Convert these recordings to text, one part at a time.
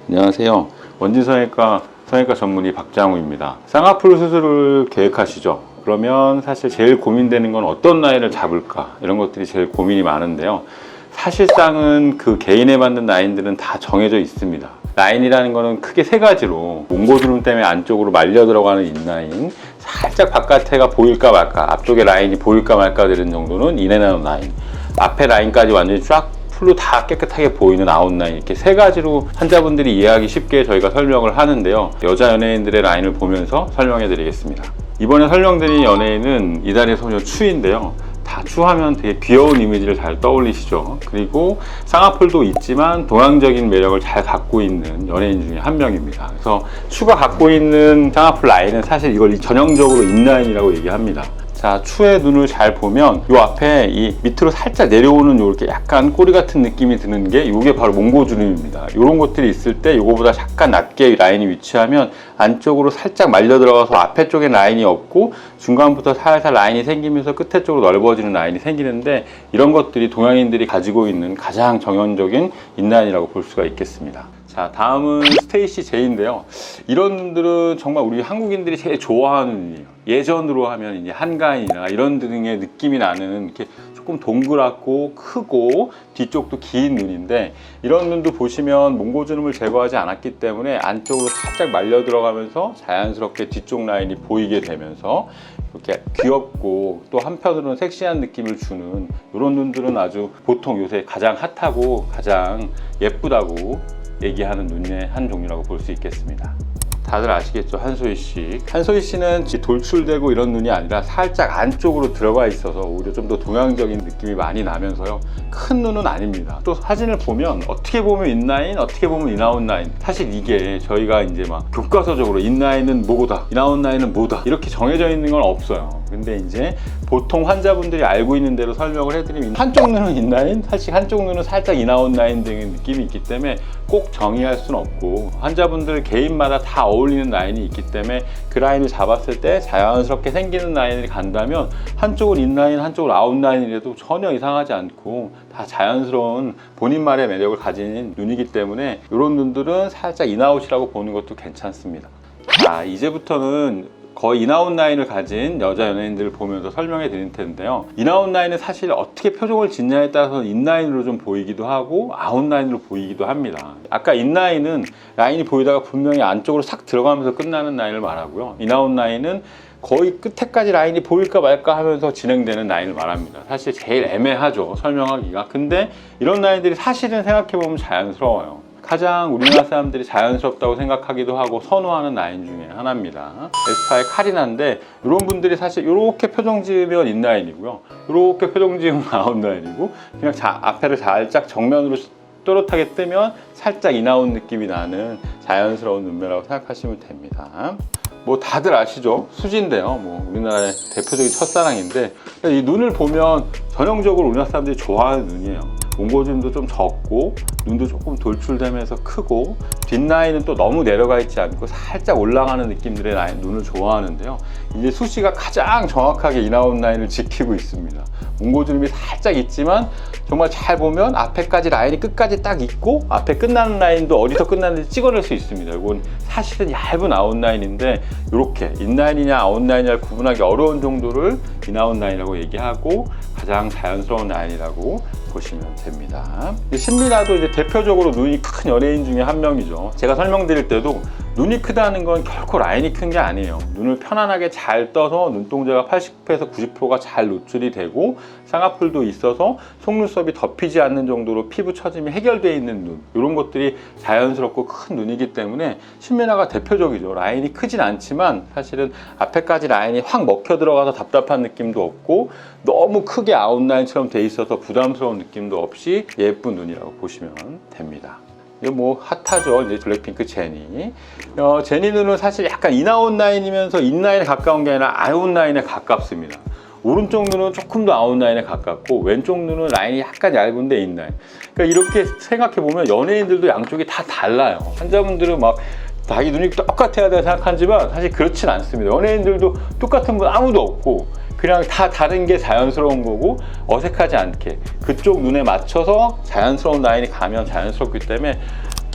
안녕하세요. 원진성형외과 성형외과 전문의 박장우입니다. 쌍꺼풀 수술을 계획하시죠? 그러면 사실 제일 고민되는 건 어떤 라인을 잡을까? 이런 것들이 제일 고민이 많은데요. 사실상은 그 개인에 맞는 라인들은 다 정해져 있습니다. 라인이라는 거는 크게 세 가지로, 몽고주름 때문에 안쪽으로 말려 들어가는 인라인, 살짝 바깥에가 보일까 말까, 앞쪽에 라인이 보일까 말까 되는 정도는 인앤아웃 라인, 앞에 라인까지 완전히 쫙 풀로 다 깨끗하게 보이는 아웃라인, 이렇게 세 가지로 환자분들이 이해하기 쉽게 저희가 설명을 하는데요. 여자 연예인들의 라인을 보면서 설명해 드리겠습니다. 이번에 설명드린 연예인은 이달의 소녀 추인데요. 다 추하면 되게 귀여운 이미지를 잘 떠올리시죠. 그리고 쌍꺼풀도 있지만 동양적인 매력을 잘 갖고 있는 연예인 중에 한 명입니다. 그래서 추가 갖고 있는 쌍꺼풀 라인은 사실 이걸 전형적으로 인라인이라고 얘기합니다. 자, 추의 눈을 잘 보면 요 앞에 이 밑으로 살짝 내려오는 요렇게 약간 꼬리 같은 느낌이 드는 게 요게 바로 몽고주름입니다. 요런 것들이 있을 때 요거보다 약간 낮게 라인이 위치하면 안쪽으로 살짝 말려 들어가서 앞에 쪽에 라인이 없고 중간부터 살살 라인이 생기면서 끝에 쪽으로 넓어지는 라인이 생기는데, 이런 것들이 동양인들이 가지고 있는 가장 정형적인 인라인이라고 볼 수가 있겠습니다. 자, 다음은 스테이시 제이인데요. 이런 분들은 정말 우리 한국인들이 제일 좋아하는 눈이에요. 예전으로 하면 이제 한가인이나 이런 등의 느낌이 나는 이렇게 조금 동그랗고 크고 뒤쪽도 긴 눈인데, 이런 눈도 보시면 몽고주름을 제거하지 않았기 때문에 안쪽으로 살짝 말려 들어가면서 자연스럽게 뒤쪽 라인이 보이게 되면서 이렇게 귀엽고 또 한편으로는 섹시한 느낌을 주는 이런 눈들은 아주 보통 요새 가장 핫하고 가장 예쁘다고 얘기하는 눈의 한 종류라고 볼 수 있겠습니다. 다들 아시겠죠? 한소희씨. 한소희씨는 돌출되고 이런 눈이 아니라 살짝 안쪽으로 들어가 있어서 오히려 좀 더 동양적인 느낌이 많이 나면서요, 큰 눈은 아닙니다. 또 사진을 보면 어떻게 보면 인라인, 어떻게 보면 인아웃 라인, 사실 이게 저희가 이제 막 교과서적으로 인라인은 뭐다, 인아웃 라인은 뭐다 이렇게 정해져 있는 건 없어요. 근데 이제 보통 환자분들이 알고 있는 대로 설명을 해드리면 한쪽 눈은 인라인, 사실 한쪽 눈은 살짝 인아웃 라인 등의 느낌이 있기 때문에 꼭 정의할 수는 없고, 환자분들 개인마다 다 어울리는 라인이 있기 때문에 그 라인을 잡았을 때 자연스럽게 생기는 라인을 간다면 한쪽은 인라인, 한쪽은 아웃라인이라도 전혀 이상하지 않고 다 자연스러운 본인만의 매력을 가진 눈이기 때문에 이런 눈들은 살짝 인아웃이라고 보는 것도 괜찮습니다. 자, 이제부터는 거의 인아웃 라인을 가진 여자 연예인들을 보면서 설명해 드릴 텐데요. 인아웃 라인은 사실 어떻게 표정을 짓냐에 따라서 인라인으로 좀 보이기도 하고 아웃라인으로 보이기도 합니다. 아까 인라인은 라인이 보이다가 분명히 안쪽으로 싹 들어가면서 끝나는 라인을 말하고요. 인아웃 라인은 거의 끝에까지 라인이 보일까 말까 하면서 진행되는 라인을 말합니다. 사실 제일 애매하죠, 설명하기가. 근데 이런 라인들이 사실은 생각해보면 자연스러워요. 가장 우리나라 사람들이 자연스럽다고 생각하기도 하고 선호하는 라인 중에 하나입니다. 에스파의 카리나인데, 이런 분들이 사실 이렇게 표정 지으면 인라인이고요, 이렇게 표정 지으면 아웃라인이고, 그냥 앞에를 살짝 정면으로 또렷하게 뜨면 살짝 인아웃 느낌이 나는 자연스러운 눈매라고 생각하시면 됩니다. 뭐 다들 아시죠? 수지인데요. 뭐 우리나라의 대표적인 첫사랑인데, 이 눈을 보면 전형적으로 우리나라 사람들이 좋아하는 눈이에요. 몽고주름도 좀 적고 눈도 조금 돌출되면서 크고 뒷라인은 또 너무 내려가 있지 않고 살짝 올라가는 느낌들의 라인, 눈을 좋아하는데요. 이제 수시가 가장 정확하게 인아웃 라인을 지키고 있습니다. 몽고주름이 살짝 있지만 정말 잘 보면 앞에까지 라인이 끝까지 딱 있고 앞에 끝나는 라인도 어디서 끝나는지 찍어낼 수 있습니다. 이건 사실은 얇은 아웃라인인데 이렇게 인라인이냐 아웃라인이냐를 구분하기 어려운 정도를 인아웃 라인이라고 얘기하고 가장 자연스러운 라인이라고 보시면 됩니다. 신미라도 이제 대표적으로 눈이 큰 연예인 중에 한 명이죠. 제가 설명드릴 때도 눈이 크다는 건 결코 라인이 큰 게 아니에요. 눈을 편안하게 잘 떠서 눈동자가 80%에서 90%가 잘 노출이 되고 쌍꺼풀도 있어서 속눈썹이 덮이지 않는 정도로 피부 처짐이 해결되어 있는 눈, 이런 것들이 자연스럽고 큰 눈이기 때문에 신미라가 대표적이죠. 라인이 크진 않지만 사실은 앞에까지 라인이 확 먹혀 들어가서 답답한 느낌도 없고 너무 크게 아웃라인처럼 돼 있어서 부담스러운 느낌도 없이 예쁜 눈이라고 보시면 됩니다. 이거 뭐 핫하죠. 이제 블랙핑크 제니. 제니 눈은 사실 약간 인아웃 라인이면서 인라인에 가까운 게 아니라 아웃 라인에 가깝습니다. 오른쪽 눈은 조금 더 아웃 라인에 가깝고 왼쪽 눈은 라인이 약간 얇은데 인라인. 그러니까 이렇게 생각해 보면 연예인들도 양쪽이 다 달라요. 환자분들은 막 자기 눈이 똑같아야 된다 생각하지만 사실 그렇진 않습니다. 연예인들도 똑같은 분 아무도 없고 그냥 다 다른 게 자연스러운 거고, 어색하지 않게 그쪽 눈에 맞춰서 자연스러운 라인이 가면 자연스럽기 때문에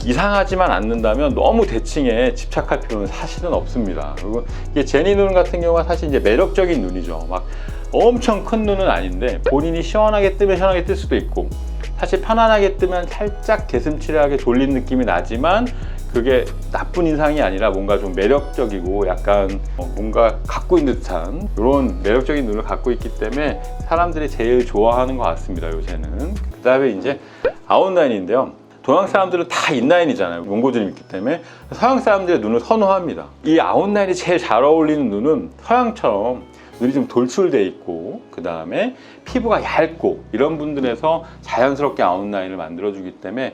이상하지만 않는다면 너무 대칭에 집착할 필요는 사실은 없습니다. 그리고 이게 제니 눈 같은 경우가 사실 이제 매력적인 눈이죠. 막 엄청 큰 눈은 아닌데 본인이 시원하게 뜨면 시원하게 뜰 수도 있고, 사실 편안하게 뜨면 살짝 개슴츠레하게 졸린 느낌이 나지만 그게 나쁜 인상이 아니라 뭔가 좀 매력적이고 약간 뭔가 갖고 있는 듯한 이런 매력적인 눈을 갖고 있기 때문에 사람들이 제일 좋아하는 것 같습니다, 요새는. 그 다음에 이제 아웃라인인데요. 동양 사람들은 다 인라인이잖아요. 몽고주름이 있기 때문에 서양 사람들의 눈을 선호합니다. 이 아웃라인이 제일 잘 어울리는 눈은 서양처럼 눈이 좀 돌출돼 있고, 그 다음에 피부가 얇고 이런 분들에서 자연스럽게 아웃라인을 만들어주기 때문에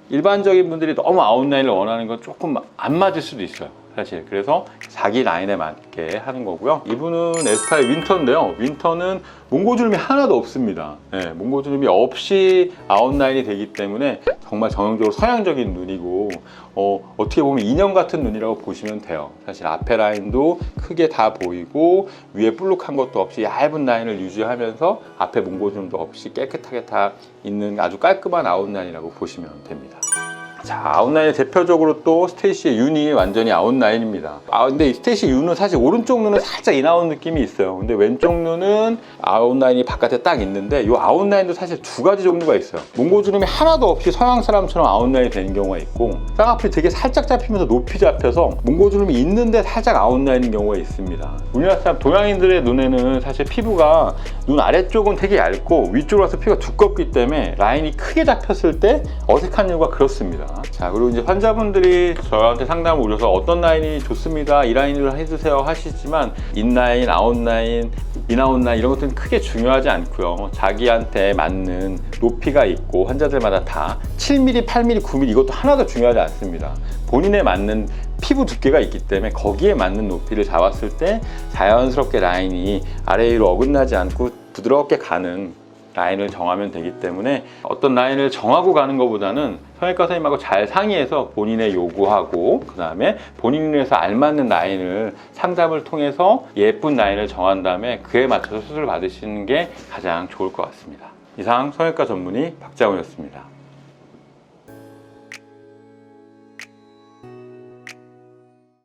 일반적인 분들이 너무 아웃라인을 원하는 건 조금 안 맞을 수도 있어요, 사실. 그래서 자기 라인에 맞게 하는 거고요. 이분은 에스파의 윈터인데요. 윈터는 몽고주름이 하나도 없습니다. 네, 몽고주름이 없이 아웃라인이 되기 때문에 정말 전형적으로 서양적인 눈이고, 어떻게 보면 인형 같은 눈이라고 보시면 돼요. 사실 앞에 라인도 크게 다 보이고 위에 볼록한 것도 없이 얇은 라인을 유지하면서 앞에 몽고주름도 없이 깨끗하게 다 있는 아주 깔끔한 아웃라인이라고 보시면 됩니다. 자, 아웃라인의 대표적으로 또 스테이시의 윤이 완전히 아웃라인입니다. 근데 이 스테이시 윤은 사실 오른쪽 눈은 살짝 인아웃 느낌이 있어요. 근데 왼쪽 눈은 아웃라인이 바깥에 딱 있는데, 이 아웃라인도 사실 두 가지 종류가 있어요. 몽고주름이 하나도 없이 서양 사람처럼 아웃라인이 되는 경우가 있고, 쌍꺼풀이 되게 살짝 잡히면서 높이 잡혀서 몽고주름이 있는데 살짝 아웃라인인 경우가 있습니다. 우리나라 사람, 동양인들의 눈에는 사실 피부가 눈 아래쪽은 되게 얇고 위쪽으로 와서 피부가 두껍기 때문에 라인이 크게 잡혔을 때 어색한 이유가 그렇습니다. 자, 그리고 이제 환자분들이 저한테 상담을 오셔서 어떤 라인이 좋습니다, 이 라인을 해주세요 하시지만, 인라인, 아웃라인, 인아웃라인 이런 것들은 크게 중요하지 않고요. 자기한테 맞는 높이가 있고 환자들마다 다 7mm, 8mm, 9mm 이것도 하나도 중요하지 않습니다. 본인에 맞는 피부 두께가 있기 때문에 거기에 맞는 높이를 잡았을 때 자연스럽게 라인이 아래 위로 어긋나지 않고 부드럽게 가는 라인을 정하면 되기 때문에, 어떤 라인을 정하고 가는 것보다는 성형외과 선생님하고 잘 상의해서 본인의 요구하고, 그 다음에 본인 눈에서 알맞는 라인을 상담을 통해서 예쁜 라인을 정한 다음에 그에 맞춰서 수술을 받으시는 게 가장 좋을 것 같습니다. 이상 성형외과 전문의 박장훈이었습니다.